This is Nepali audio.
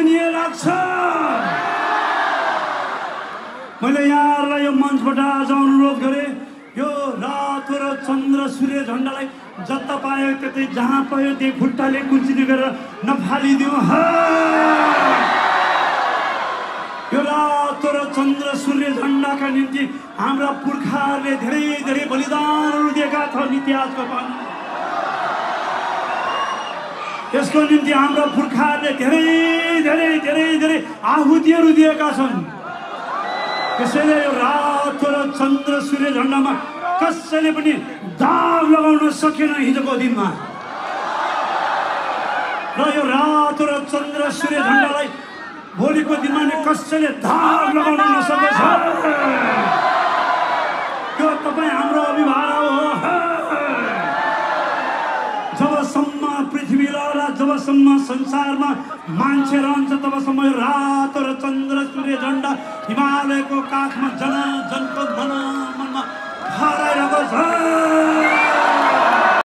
मान्य लाग्छ। मैले यहाँहरूलाई यो मञ्चबाट आज अनुरोध गरेँ, यो रातो र चन्द्र सूर्य झन्डालाई जता पायो त्यतै जहाँ पायो त्यही खुट्टाले कुल्चिने गरेर नफालिदिउँ। यो रातो र चन्द्र सूर्य झन्डाका निम्ति हाम्रा पुर्खाहरूले धेरै धेरै बलिदानहरू दिएका छन् इतिहासको पानी। यसको निम्ति हाम्रा पुर्खाहरूले धेरै धेरै धेरै धेरै आहुतिहरू दिएका छन्। त्यसैले यो रातो र चन्द्र सूर्य झन्डामा कसैले पनि दाग लगाउन सकेन हिजोको दिनमा। र यो रातो र चन्द्र सूर्य झन्डालाई भोलिको दिनमा नै कसैले दाग लगाउन नसकेछ। यो तपाईँ हाम्रो अभिभावक हो। जबसम्म पृथ्वी र जबसम्म संसारमा मान्छे रहन्छ तबसम्म यो रातो र चन्द्र सूर्य झन्डा हिमालयको काखमा जन जनको मनमा